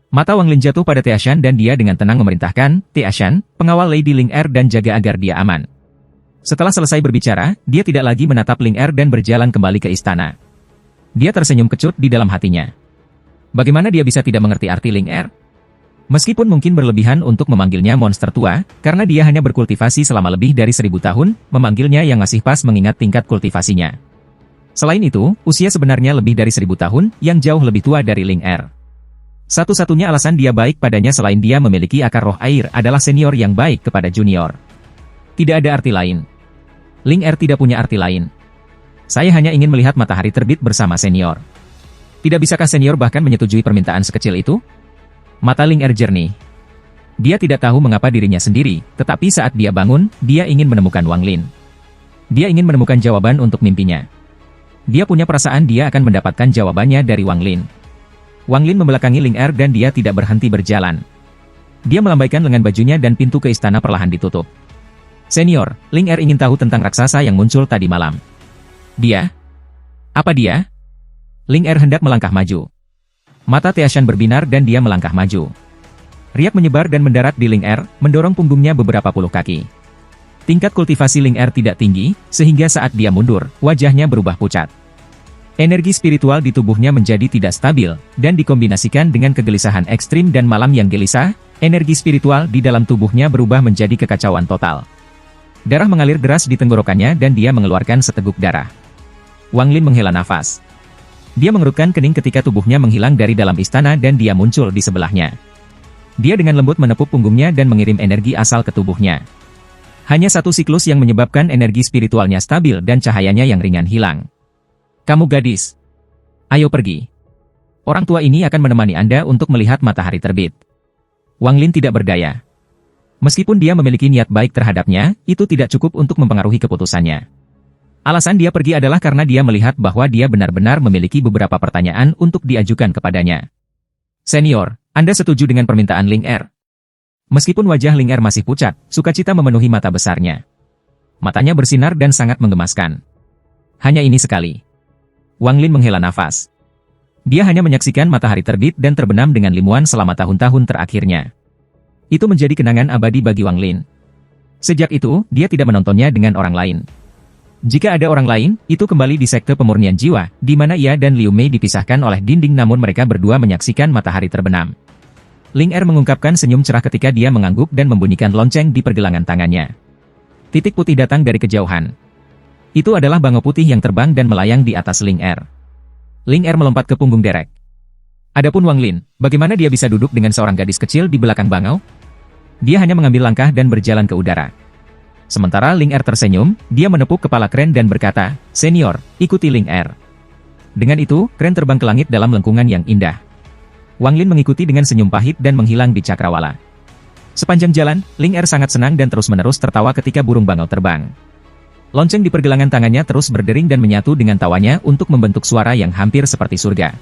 Mata Wang Lin jatuh pada Teashan dan dia dengan tenang memerintahkan, Teashan, pengawal Lady Ling Er dan jaga agar dia aman. Setelah selesai berbicara, dia tidak lagi menatap Ling Er dan berjalan kembali ke istana. Dia tersenyum kecut di dalam hatinya. Bagaimana dia bisa tidak mengerti arti Ling Er? Meskipun mungkin berlebihan untuk memanggilnya monster tua, karena dia hanya berkultivasi selama lebih dari 1000 tahun, memanggilnya yang masih pas mengingat tingkat kultivasinya. Selain itu, usia sebenarnya lebih dari 1000 tahun, yang jauh lebih tua dari Ling Er. Satu-satunya alasan dia baik padanya selain dia memiliki akar roh air adalah senior yang baik kepada junior. Tidak ada arti lain. Ling Er tidak punya arti lain. Saya hanya ingin melihat matahari terbit bersama senior. Tidak bisakah senior bahkan menyetujui permintaan sekecil itu? Mata Ling Er jernih. Dia tidak tahu mengapa dirinya sendiri, tetapi saat dia bangun, dia ingin menemukan Wang Lin. Dia ingin menemukan jawaban untuk mimpinya. Dia punya perasaan dia akan mendapatkan jawabannya dari Wang Lin. Wang Lin membelakangi Ling Er dan dia tidak berhenti berjalan. Dia melambaikan lengan bajunya dan pintu ke istana perlahan ditutup. Senior, Ling Er ingin tahu tentang raksasa yang muncul tadi malam. Dia? Apa dia? Ling Er hendak melangkah maju. Mata Tiashan berbinar dan dia melangkah maju. Riak menyebar dan mendarat di Ling Er, mendorong punggungnya beberapa puluh kaki. Tingkat kultivasi Ling Er tidak tinggi, sehingga saat dia mundur, wajahnya berubah pucat. Energi spiritual di tubuhnya menjadi tidak stabil, dan dikombinasikan dengan kegelisahan ekstrim dan malam yang gelisah, energi spiritual di dalam tubuhnya berubah menjadi kekacauan total. Darah mengalir deras di tenggorokannya dan dia mengeluarkan seteguk darah. Wang Lin menghela nafas. Dia mengerutkan kening ketika tubuhnya menghilang dari dalam istana dan dia muncul di sebelahnya. Dia dengan lembut menepuk punggungnya dan mengirim energi asal ke tubuhnya. Hanya satu siklus yang menyebabkan energi spiritualnya stabil dan cahayanya yang ringan hilang. Kamu gadis. Ayo pergi. Orang tua ini akan menemani Anda untuk melihat matahari terbit. Wang Lin tidak berdaya. Meskipun dia memiliki niat baik terhadapnya, itu tidak cukup untuk mempengaruhi keputusannya. Alasan dia pergi adalah karena dia melihat bahwa dia benar-benar memiliki beberapa pertanyaan untuk diajukan kepadanya. Senior, Anda setuju dengan permintaan Ling Er? Meskipun wajah Ling Er masih pucat, sukacita memenuhi mata besarnya. Matanya bersinar dan sangat menggemaskan. Hanya ini sekali. Wang Lin menghela nafas. Dia hanya menyaksikan matahari terbit dan terbenam dengan limuan selama tahun-tahun terakhirnya. Itu menjadi kenangan abadi bagi Wang Lin. Sejak itu, dia tidak menontonnya dengan orang lain. Jika ada orang lain, itu kembali di sekte pemurnian jiwa, di mana ia dan Liu Mei dipisahkan oleh dinding namun mereka berdua menyaksikan matahari terbenam. Ling Er mengungkapkan senyum cerah ketika dia mengangguk dan membunyikan lonceng di pergelangan tangannya. Titik putih datang dari kejauhan. Itu adalah bangau putih yang terbang dan melayang di atas Ling Er. Ling Er melompat ke punggung Derek. Adapun Wang Lin, bagaimana dia bisa duduk dengan seorang gadis kecil di belakang bangau? Dia hanya mengambil langkah dan berjalan ke udara. Sementara Ling Er tersenyum, dia menepuk kepala kren dan berkata, "Senior, ikuti Ling Er." Dengan itu, kren terbang ke langit dalam lengkungan yang indah. Wang Lin mengikuti dengan senyum pahit dan menghilang di cakrawala. Sepanjang jalan, Ling Er sangat senang dan terus-menerus tertawa ketika burung bangau terbang. Lonceng di pergelangan tangannya terus berdering dan menyatu dengan tawanya untuk membentuk suara yang hampir seperti surga.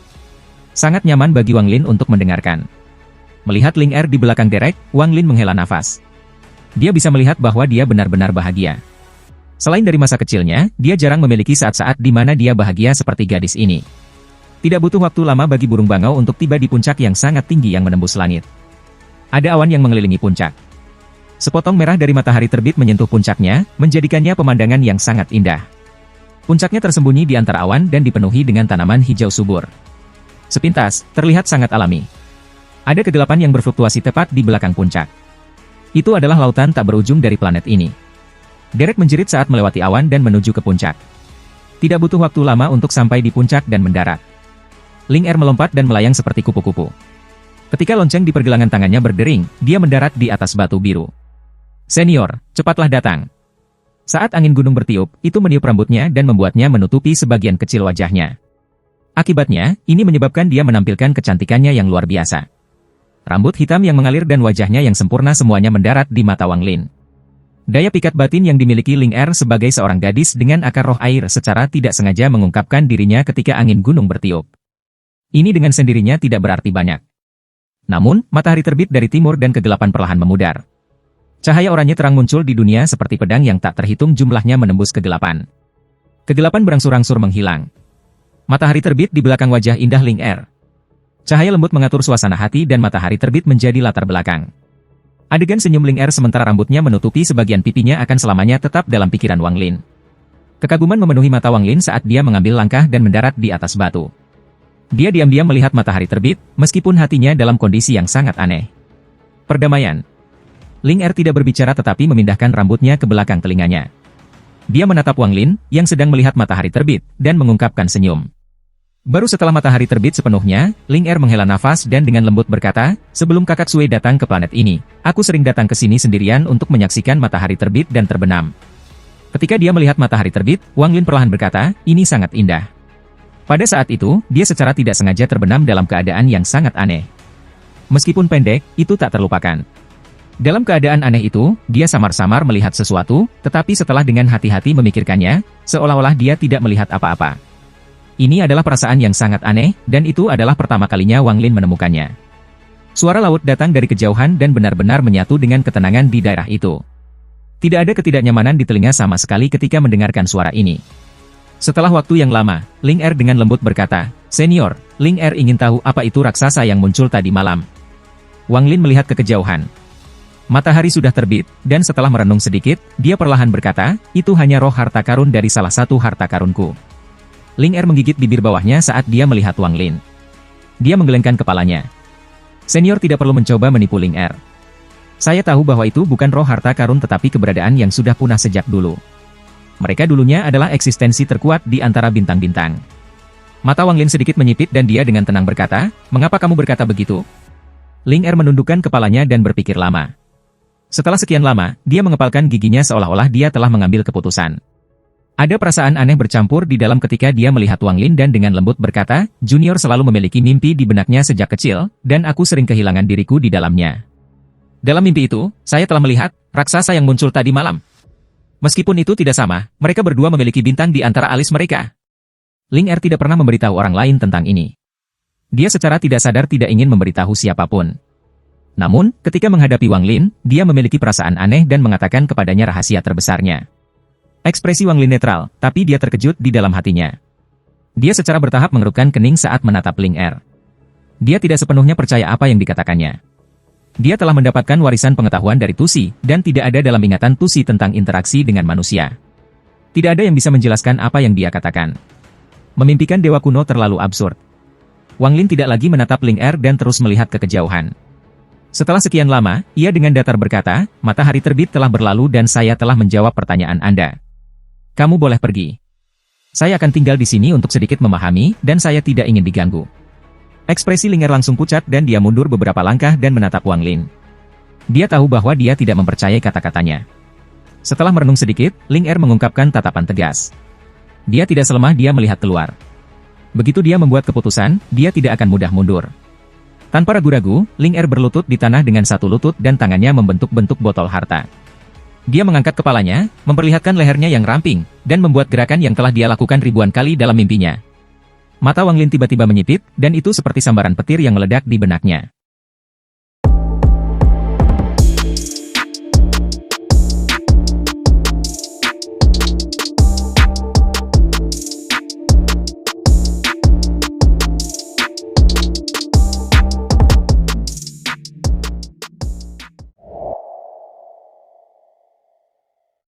Sangat nyaman bagi Wang Lin untuk mendengarkan. Melihat Ling Er di belakang Derek, Wang Lin menghela nafas. Dia bisa melihat bahwa dia benar-benar bahagia. Selain dari masa kecilnya, dia jarang memiliki saat-saat di mana dia bahagia seperti gadis ini. Tidak butuh waktu lama bagi burung bangau untuk tiba di puncak yang sangat tinggi yang menembus langit. Ada awan yang mengelilingi puncak. Sepotong merah dari matahari terbit menyentuh puncaknya, menjadikannya pemandangan yang sangat indah. Puncaknya tersembunyi di antara awan dan dipenuhi dengan tanaman hijau subur. Sepintas, terlihat sangat alami. Ada kegelapan yang berfluktuasi tepat di belakang puncak. Itu adalah lautan tak berujung dari planet ini. Derek menjerit saat melewati awan dan menuju ke puncak. Tidak butuh waktu lama untuk sampai di puncak dan mendarat. Ling Er melompat dan melayang seperti kupu-kupu. Ketika lonceng di pergelangan tangannya berdering, dia mendarat di atas batu biru. Senior, cepatlah datang. Saat angin gunung bertiup, itu meniup rambutnya dan membuatnya menutupi sebagian kecil wajahnya. Akibatnya, ini menyebabkan dia menampilkan kecantikannya yang luar biasa. Rambut hitam yang mengalir dan wajahnya yang sempurna semuanya mendarat di mata Wang Lin. Daya pikat batin yang dimiliki Ling Er sebagai seorang gadis dengan akar roh air secara tidak sengaja mengungkapkan dirinya ketika angin gunung bertiup. Ini dengan sendirinya tidak berarti banyak. Namun, matahari terbit dari timur dan kegelapan perlahan memudar. Cahaya oranye terang muncul di dunia seperti pedang yang tak terhitung jumlahnya menembus kegelapan. Kegelapan berangsur-angsur menghilang. Matahari terbit di belakang wajah indah Ling Er. Cahaya lembut mengatur suasana hati dan matahari terbit menjadi latar belakang. Adegan senyum Ling Er sementara rambutnya menutupi sebagian pipinya akan selamanya tetap dalam pikiran Wang Lin. Kekaguman memenuhi mata Wang Lin saat dia mengambil langkah dan mendarat di atas batu. Dia diam-diam melihat matahari terbit, meskipun hatinya dalam kondisi yang sangat aneh. Perdamaian. Ling Er tidak berbicara tetapi memindahkan rambutnya ke belakang telinganya. Dia menatap Wang Lin, yang sedang melihat matahari terbit, dan mengungkapkan senyum. Baru setelah matahari terbit sepenuhnya, Ling Er menghela nafas dan dengan lembut berkata, sebelum kakak Sui datang ke planet ini, aku sering datang ke sini sendirian untuk menyaksikan matahari terbit dan terbenam. Ketika dia melihat matahari terbit, Wang Lin perlahan berkata, ini sangat indah. Pada saat itu, dia secara tidak sengaja terbenam dalam keadaan yang sangat aneh. Meskipun pendek, itu tak terlupakan. Dalam keadaan aneh itu, dia samar-samar melihat sesuatu, tetapi setelah dengan hati-hati memikirkannya, seolah-olah dia tidak melihat apa-apa. Ini adalah perasaan yang sangat aneh, dan itu adalah pertama kalinya Wang Lin menemukannya. Suara laut datang dari kejauhan dan benar-benar menyatu dengan ketenangan di daerah itu. Tidak ada ketidaknyamanan di telinga sama sekali ketika mendengarkan suara ini. Setelah waktu yang lama, Ling Er dengan lembut berkata, Senior, Ling Er ingin tahu apa itu raksasa yang muncul tadi malam. Wang Lin melihat ke kejauhan. Matahari sudah terbit, dan setelah merenung sedikit, dia perlahan berkata, itu hanya roh harta karun dari salah satu harta karunku. Ling Er menggigit bibir bawahnya saat dia melihat Wang Lin. Dia menggelengkan kepalanya. Senior tidak perlu mencoba menipu Ling Er. Saya tahu bahwa itu bukan roh harta karun tetapi keberadaan yang sudah punah sejak dulu. Mereka dulunya adalah eksistensi terkuat di antara bintang-bintang. Mata Wang Lin sedikit menyipit dan dia dengan tenang berkata, mengapa kamu berkata begitu? Ling Er menundukkan kepalanya dan berpikir lama. Setelah sekian lama, dia mengepalkan giginya seolah-olah dia telah mengambil keputusan. Ada perasaan aneh bercampur di dalam ketika dia melihat Wang Lin dan dengan lembut berkata, Junior selalu memiliki mimpi di benaknya sejak kecil, dan aku sering kehilangan diriku di dalamnya. Dalam mimpi itu, saya telah melihat raksasa yang muncul tadi malam. Meskipun itu tidak sama, mereka berdua memiliki bintang di antara alis mereka. Ling Er tidak pernah memberitahu orang lain tentang ini. Dia secara tidak sadar tidak ingin memberitahu siapapun. Namun, ketika menghadapi Wang Lin, dia memiliki perasaan aneh dan mengatakan kepadanya rahasia terbesarnya. Ekspresi Wang Lin netral, tapi dia terkejut di dalam hatinya. Dia secara bertahap mengerutkan kening saat menatap Ling Er. Dia tidak sepenuhnya percaya apa yang dikatakannya. Dia telah mendapatkan warisan pengetahuan dari Tusi, dan tidak ada dalam ingatan Tusi tentang interaksi dengan manusia. Tidak ada yang bisa menjelaskan apa yang dia katakan. Memimpikan dewa kuno terlalu absurd. Wang Lin tidak lagi menatap Ling Er dan terus melihat ke kejauhan. Setelah sekian lama, ia dengan datar berkata, matahari terbit telah berlalu dan saya telah menjawab pertanyaan Anda. Kamu boleh pergi. Saya akan tinggal di sini untuk sedikit memahami, dan saya tidak ingin diganggu. Ekspresi Ling Er langsung pucat dan dia mundur beberapa langkah dan menatap Wang Lin. Dia tahu bahwa dia tidak mempercayai kata-katanya. Setelah merenung sedikit, Ling Er mengungkapkan tatapan tegas. Dia tidak selemah dia melihat keluar. Begitu dia membuat keputusan, dia tidak akan mudah mundur. Tanpa ragu-ragu, Ling Er berlutut di tanah dengan satu lutut dan tangannya membentuk-bentuk botol harta. Dia mengangkat kepalanya, memperlihatkan lehernya yang ramping, dan membuat gerakan yang telah dia lakukan ribuan kali dalam mimpinya. Mata Wang Lin tiba-tiba menyipit, dan itu seperti sambaran petir yang meledak di benaknya.